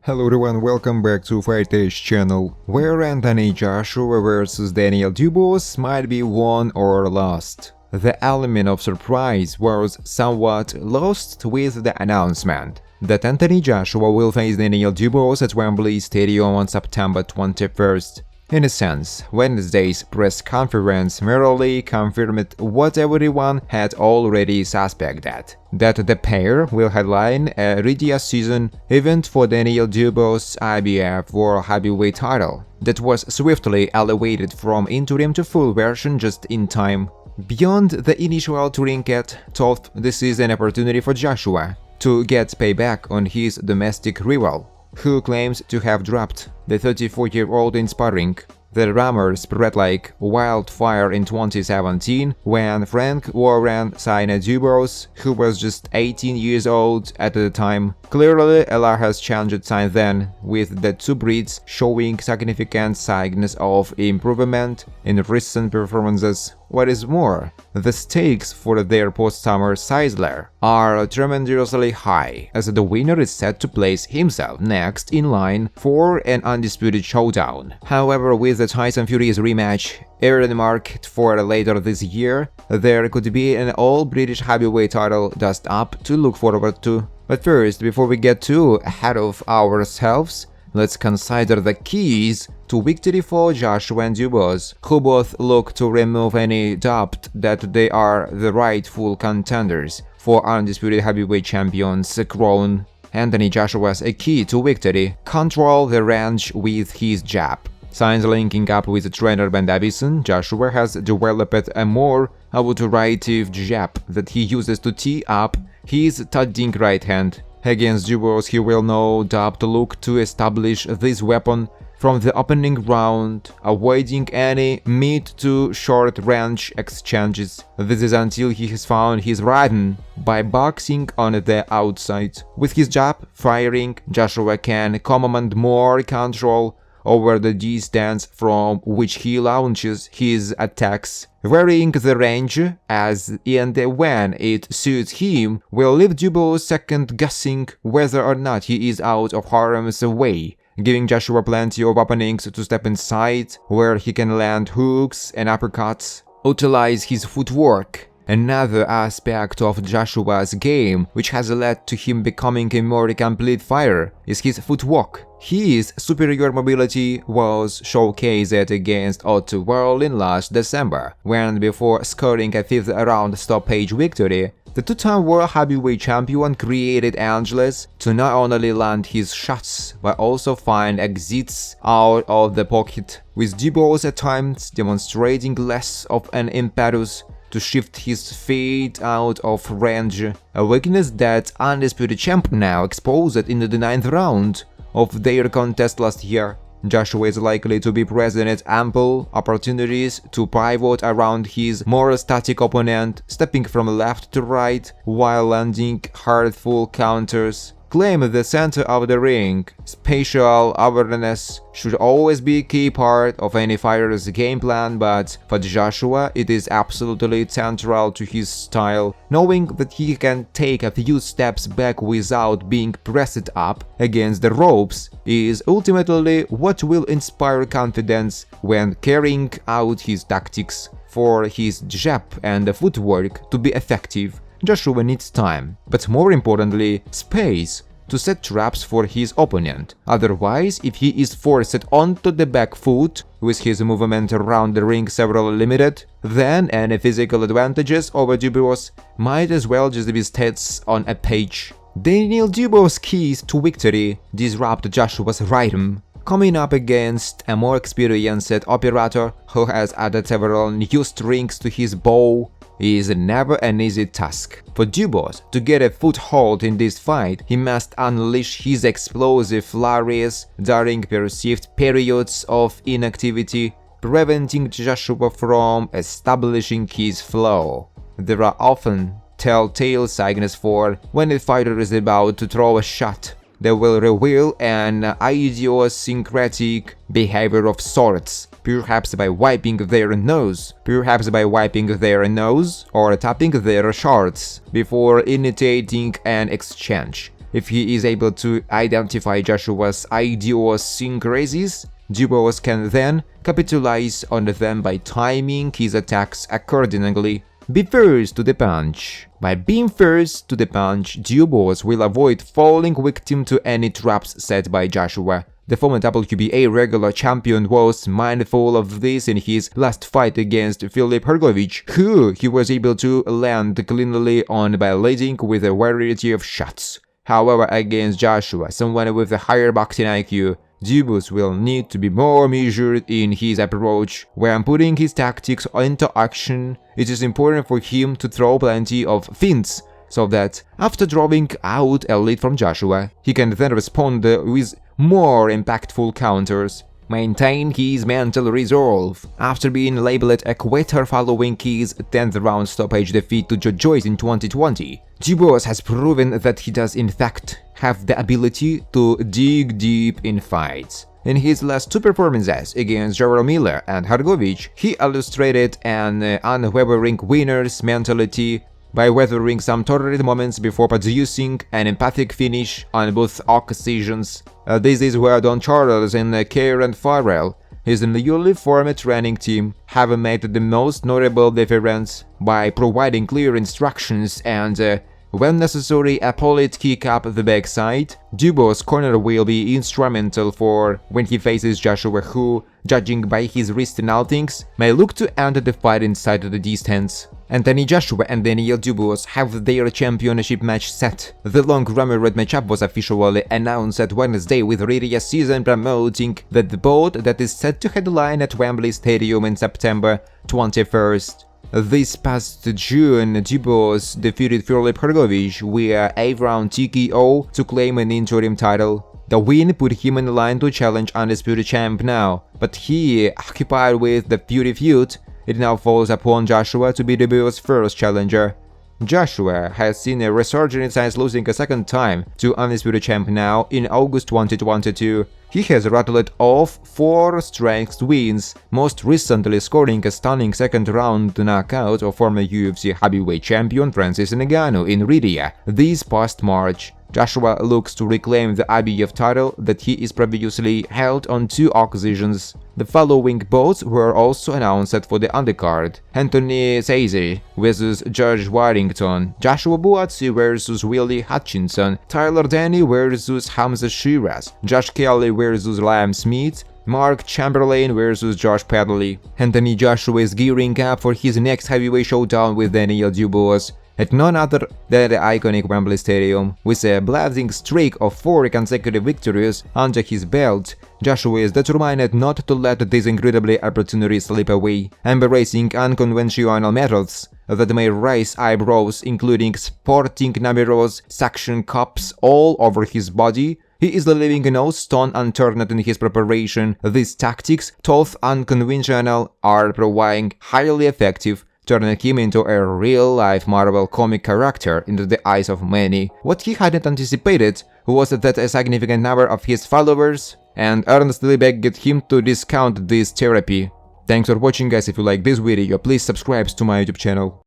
Hello everyone, welcome back to Fighters channel, where Anthony Joshua vs Daniel Dubois might be won or lost. The element of surprise was somewhat lost with the announcement that Anthony Joshua will face Daniel Dubois at Wembley Stadium on September 21st. In a sense, Wednesday's press conference merely confirmed what everyone had already suspected, that the pair will headline a Ridia season event for Daniel Dubois' IBF World Heavyweight title that was swiftly elevated from interim to full version just in time. Beyond the initial trinket, told this is an opportunity for Joshua to get payback on his domestic rival, who claims to have dropped the 34-year-old in sparring. The rumor spread like wildfire in 2017 when Frank Warren signed Dubois, who was just 18 years old at the time. Clearly, a lot has changed since then, with the two Brits showing significant signs of improvement in recent performances. What is more, the stakes for their post-summer sizzler are tremendously high, as the winner is set to place himself next in line for an undisputed showdown. However, with the Tyson Fury's rematch earmarked for later this year, there could be an all-British heavyweight title dust up to look forward to. But first, before we get too ahead of ourselves, let's consider the keys to victory for Joshua and Dubois, who both look to remove any doubt that they are the rightful contenders for undisputed heavyweight champions crown. Anthony Joshua's a key to victory: control the range with his jab. Since linking up with trainer Ben Davison, Joshua has developed a more authoritative jab that he uses to tee up his thudding right hand. Against Dubois, he will no doubt look to establish this weapon from the opening round, avoiding any mid to short range exchanges. This is until he has found his rhythm by boxing on the outside. With his jab firing, Joshua can command more control over the distance from which he launches his attacks, varying the range as and when it suits him will leave Dubois second-guessing whether or not he is out of harm's way, giving Joshua plenty of openings to step inside, where he can land hooks and uppercuts, utilize his footwork. Another aspect of Joshua's game, which has led to him becoming a more complete fighter, is his footwork. His superior mobility was showcased against Otto World in last December, when before scoring a 5th-round stoppage victory, the two-time world heavyweight champion created angles to not only land his shots, but also find exits out of the pocket, with Dubois at times demonstrating less of an impetus to shift his feet out of range, a weakness that undisputed champ now exposed in the 9th round of their contest last year. Joshua is likely to be present at ample opportunities to pivot around his more static opponent, stepping from left to right while landing hurtful counters. Claim the center of the ring. Spatial awareness should always be a key part of any fighter's game plan, but for Joshua it is absolutely central to his style. Knowing that he can take a few steps back without being pressed up against the ropes is ultimately what will inspire confidence when carrying out his tactics. For his jab and footwork to be effective, Joshua needs time, but more importantly, space to set traps for his opponent. Otherwise, if he is forced onto the back foot, with his movement around the ring severely limited, then any physical advantages over Dubois might as well just be stats on a page. Daniel Dubois' keys to victory: disrupt Joshua's rhythm. Coming up against a more experienced operator who has added several new strings to his bow is never an easy task. For Dubois to get a foothold in this fight, he must unleash his explosive flurries during perceived periods of inactivity, preventing Joshua from establishing his flow. There are often telltale signs for when a fighter is about to throw a shot that will reveal an idiosyncratic behavior of sorts, perhaps by wiping their nose, or tapping their shorts before initiating an exchange. If he is able to identify Joshua's idiosyncrasies, Dubois can then capitalize on them by timing his attacks accordingly. Be first to the punch. By being first to the punch, Dubois will avoid falling victim to any traps set by Joshua. The former WBA regular champion was mindful of this in his last fight against Filip Hrgovic, who he was able to land cleanly on by leading with a variety of shots. However, against Joshua, someone with a higher boxing IQ, Dubois will need to be more measured in his approach. When putting his tactics into action, it is important for him to throw plenty of feints, so that after drawing out a lead from Joshua, he can then respond with more impactful counters. Maintain his mental resolve. After being labeled a quitter following his 10th round stoppage defeat to Joe Joyce in 2020, Dubois has proven that he does in fact have the ability to dig deep in fights. In his last two performances against Jarrell Miller and Hrgovic, he illustrated an unwavering winner's mentality by weathering some torrid moments before producing an emphatic finish on both occasions. This is where Don Charles and Kieran Farrell, his newly formed training team, have made the most notable difference by providing clear instructions and, when necessary, a polite kick up the backside. Dubois' corner will be instrumental for when he faces Joshua, who, judging by his recent outings, may look to end the fight inside the distance. Anthony Joshua and Daniel Dubois have their championship match set. The long-rumored matchup was officially announced at Wednesday, with Rhea Season promoting the bout that is set to headline at Wembley Stadium in September 21st. This past June, Dubois defeated Filip Hrgovic via 8-round TKO to claim an interim title. The win put him in line to challenge undisputed champ now, but he, occupied with the Fury feud, it now falls upon Joshua to be Dubois' first challenger. Joshua has seen a resurgence since losing a second time to undisputed champ now in August 2022. He has rattled off 4 straight wins, most recently scoring a stunning second-round knockout of former UFC heavyweight champion Francis Ngannou in Riyadh this past March. Joshua looks to reclaim the IBF title that he is previously held on 2 occasions. The following bouts were also announced for the undercard: Anthony Seize vs George Warrington, Joshua Buatsi vs Willie Hutchinson, Tyler Denny vs Hamza Shiraz, Josh Kelly vs Liam Smith, Mark Chamberlain vs Josh Pedley. Anthony Joshua is gearing up for his next heavyweight showdown with Daniel Dubois at none other than the iconic Wembley Stadium. With a blazing streak of 4 consecutive victories under his belt, Joshua is determined not to let this incredible opportunity slip away. Embracing unconventional methods that may raise eyebrows, including sporting numerous suction cups all over his body, he is leaving no stone unturned in his preparation. These tactics, though unconventional, are proving highly effective, turning him into a real-life Marvel comic character into the eyes of many. What he hadn't anticipated was that a significant number of his followers and earnestly begged him to discount this therapy. Thanks for watching, guys. If you like this video, please subscribe to my YouTube channel.